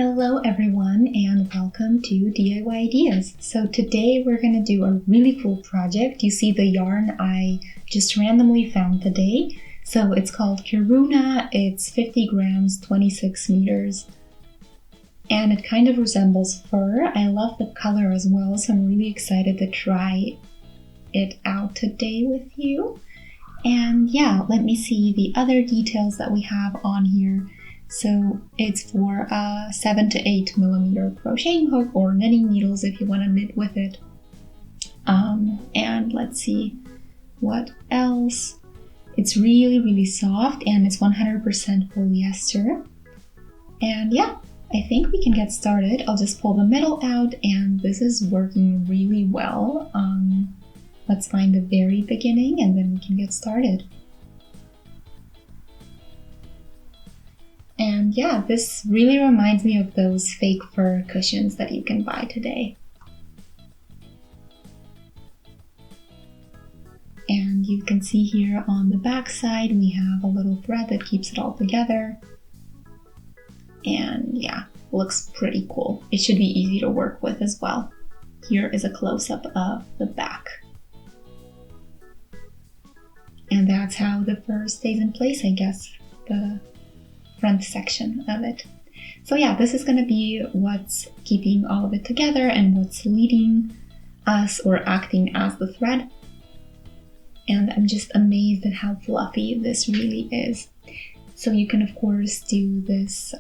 Hello everyone and welcome to DIY Ideas. So today we're going to do a really cool project. You see the yarn I just randomly found today. So it's called Kiruna, it's 50 grams, 26 meters. And it kind of resembles fur. I love the color as well, so I'm really excited to try it out today with you. And yeah, let me see the other details that we have on here. So it's for a 7 to 8 millimeter crocheting hook or knitting needles if you want to knit with it. And let's see what else. It's really soft and it's 100% polyester. And yeah, I think we can get started. I'll just pull the middle out and this is working really well. Let's find the very beginning and then we can get started. And yeah, this really reminds me of those fake fur cushions that you can buy today. And you can see here on the back side, we have a little thread that keeps it all together. And yeah, looks pretty cool. It should be easy to work with as well. Here is a close-up of the back. And that's how the fur stays in place, I guess. The front section of it. So yeah, this is going to be what's keeping all of it together and what's leading us or acting as the thread. And I'm just amazed at how fluffy this really is. So you can of course do this,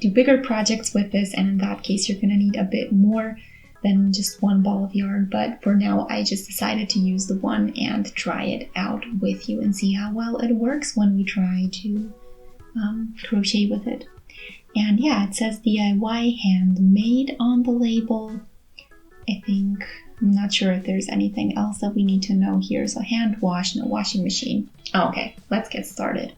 do bigger projects with this, and in that case you're going to need a bit more than just one ball of yarn, but for now I just decided to use the one and try it out with you and see how well it works when we try to crochet with it. And yeah, it says DIY handmade on the label. I'm not sure if there's anything else that we need to know here. So hand wash, no washing machine. Okay, let's get started.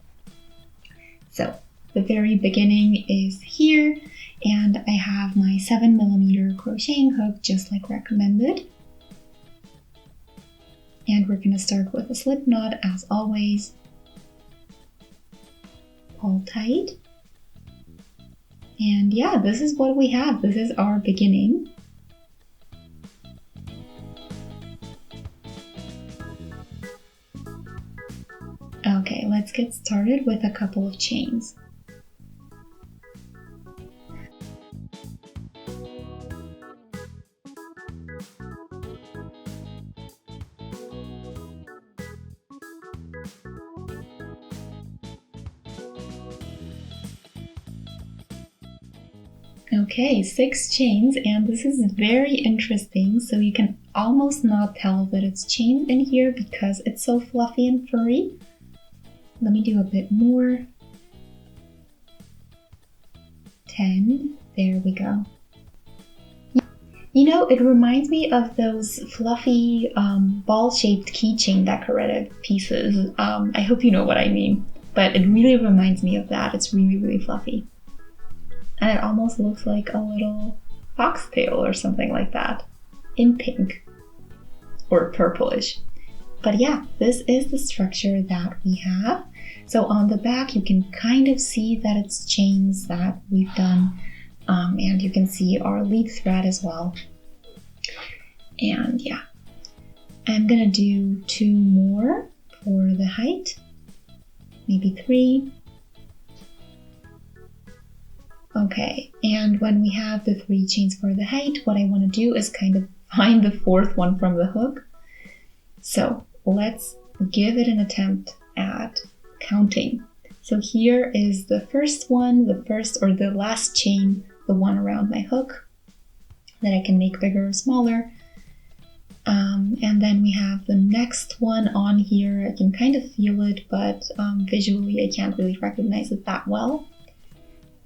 So the very beginning is here and I have my 7 millimeter crocheting hook just like recommended. And we're going to start with a slip knot as always. Pull tight. And yeah, this is what we have. This is our beginning. Okay, let's get started with a couple of chains. Okay, 6 chains, and this is very interesting. So you can almost not tell that it's chained in here because it's so fluffy and furry. Let me do a bit more. 10, there we go. You know, it reminds me of those fluffy ball-shaped keychain decorative pieces. I hope you know what I mean, but it really reminds me of that. It's really fluffy. And it almost looks like a little foxtail or something like that in pink or purplish. But yeah, this is the structure that we have. So on the back, you can kind of see that it's chains that we've done. And you can see our lead thread as well. And yeah, I'm gonna do 2 more for the height, maybe 3. Okay, and when we have the 3 chains for the height, what I want to do is kind of find the 4th one from the hook. So let's give it an attempt at counting. So here is the first one, the first or the last chain, the one around my hook that I can make bigger or smaller. And then we have the next one on here. I can kind of feel it, but visually I can't really recognize it that well.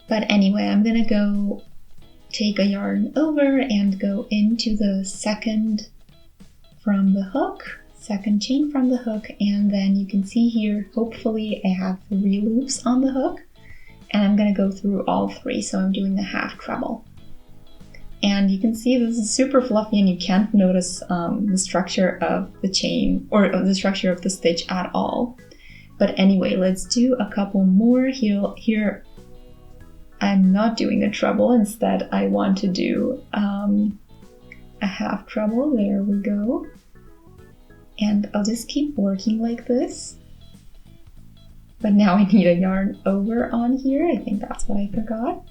But anyway, I'm gonna go take a yarn over and go into the second from the hook, second chain from the hook, and then you can see here, hopefully I have 3 loops on the hook, and I'm gonna go through all 3, so I'm doing the half treble. And you can see this is super fluffy and you can't notice the structure of the chain or the structure of the stitch at all. But anyway, let's do a couple more here I'm not doing a treble. Instead, I want to do a half treble. There we go. And I'll just keep working like this. But now I need a yarn over on here. I think that's what I forgot.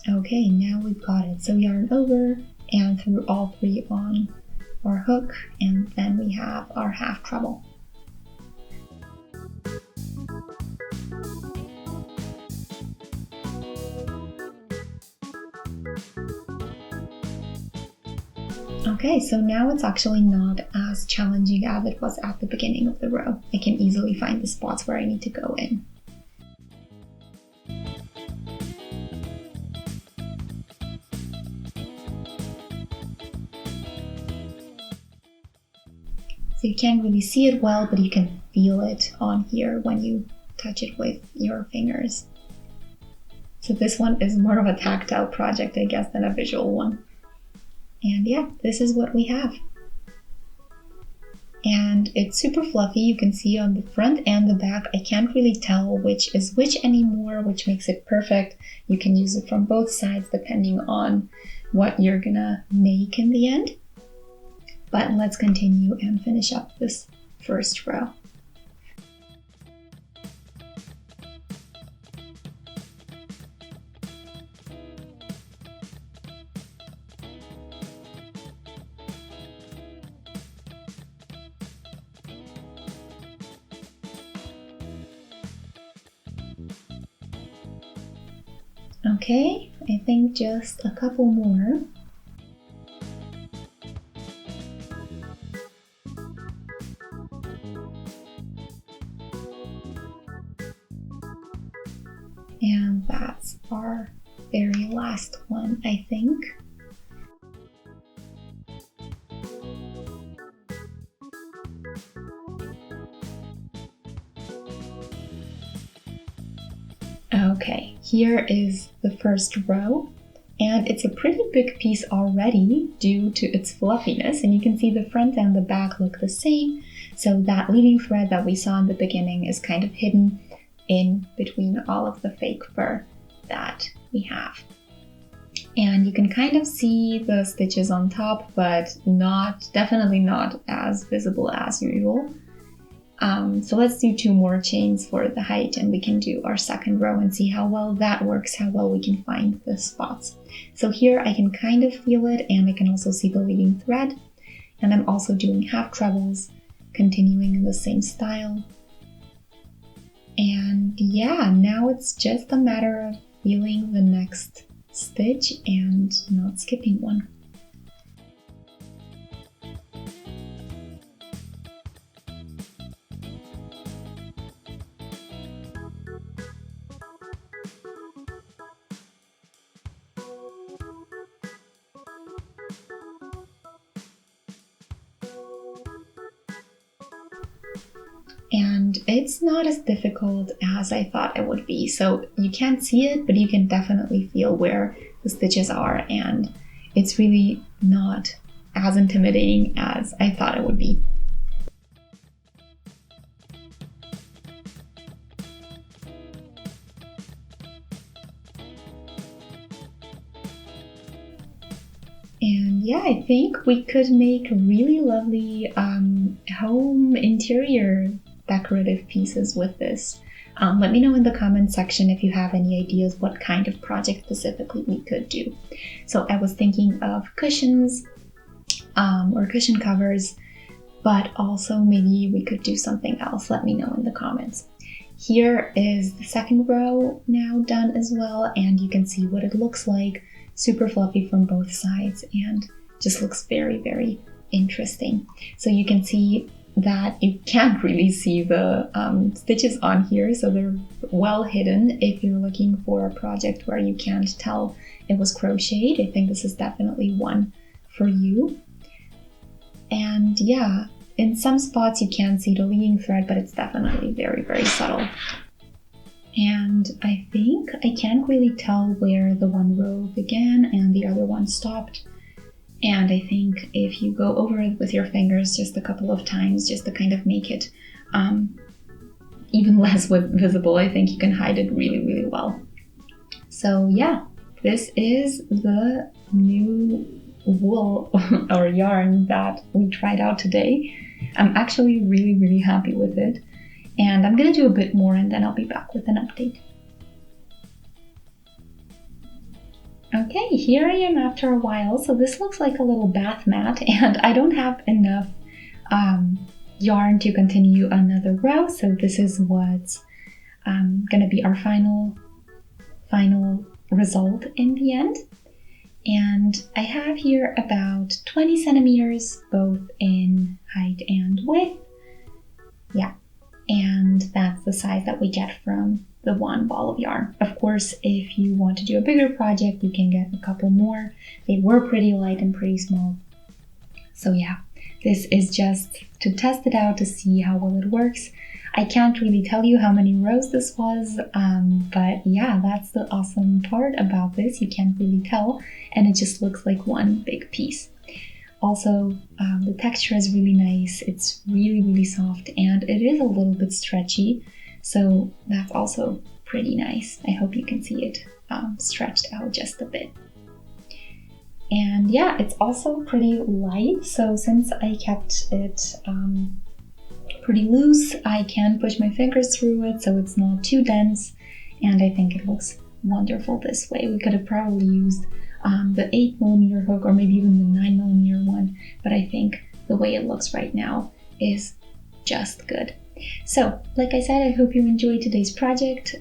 Okay, now we've got it. So yarn over and through all three on our hook, and then we have our half treble. Okay, so now it's actually not as challenging as it was at the beginning of the row. I can easily find the spots where I need to go in. So you can't really see it well, but you can feel it on here when you touch it with your fingers. So this one is more of a tactile project, I guess, than a visual one. And yeah, this is what we have. And it's super fluffy. You can see on the front and the back. I can't really tell which is which anymore, which makes it perfect. You can use it from both sides depending on what you're gonna make in the end. But let's continue and finish up this first row. Okay, I think just a couple more. And that's our very last one, I think. Okay, here is the first row, and it's a pretty big piece already due to its fluffiness, and you can see the front and the back look the same, so that leading thread that we saw in the beginning is kind of hidden in between all of the fake fur that we have. And you can kind of see the stitches on top, but definitely not as visible as usual. So let's do 2 more chains for the height, and we can do our second row and see how well that works, how well we can find the spots. So here I can kind of feel it, and I can also see the leading thread. And I'm also doing half trebles, continuing in the same style. And yeah, now it's just a matter of feeling the next stitch and not skipping one. And it's not as difficult as I thought it would be. So you can't see it, but you can definitely feel where the stitches are, and it's really not as intimidating as I thought it would be. And yeah, I think we could make really lovely home interior decorative pieces with this. Let me know in the comment section if you have any ideas what kind of project specifically we could do. So I was thinking of cushions or cushion covers, but also maybe we could do something else. Let me know in the comments. Here is the second row now done as well, and you can see what it looks like. Super fluffy from both sides and just looks very, very interesting. So you can see that you can't really see the stitches on here, so they're well hidden. If you're looking for a project where you can't tell it was crocheted, I think this is definitely one for you. And yeah, in some spots you can see the leading thread, but it's definitely very, very subtle. And I think I can't really tell where the one row began and the other one stopped. And I think if you go over it with your fingers just a couple of times, just to kind of make it even less visible, I think you can hide it really, really well. So yeah, this is the new wool or yarn that we tried out today. I'm actually really, really happy with it. And I'm gonna do a bit more and then I'll be back with an update. Okay, here I am after a while. So this looks like a little bath mat and I don't have enough yarn to continue another row. So this is what's gonna be our final result in the end. And I have here about 20 centimeters, both in height and width. Yeah, and that's the size that we get from the one ball of yarn. Of course, if you want to do a bigger project, you can get a couple more. They were pretty light and pretty small. So yeah, this is just to test it out to see how well it works. I can't really tell you how many rows this was, but yeah, that's the awesome part about this. You can't really tell, and it just looks like one big piece. Also, the texture is really nice. It's really, really soft, and it is a little bit stretchy, so that's also pretty nice. I hope you can see it stretched out just a bit. And yeah, it's also pretty light, so since I kept it pretty loose, I can push my fingers through it so it's not too dense, and I think it looks wonderful this way. We could have probably used the 8mm hook or maybe even the 9mm one, but I think the way it looks right now is just good. So, like I said, I hope you enjoyed today's project.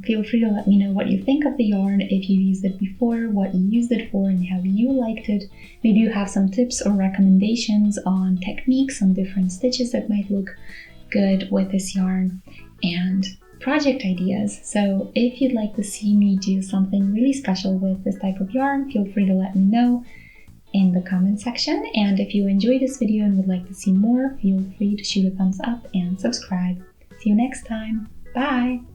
Feel free to let me know what you think of the yarn, if you used it before, what you used it for, and how you liked it. Maybe you have some tips or recommendations on techniques, on different stitches that might look good with this yarn, and project ideas. So if you'd like to see me do something really special with this type of yarn, feel free to let me know in the comment section. And if you enjoyed this video and would like to see more, feel free to shoot a thumbs up and subscribe. See you next time. Bye!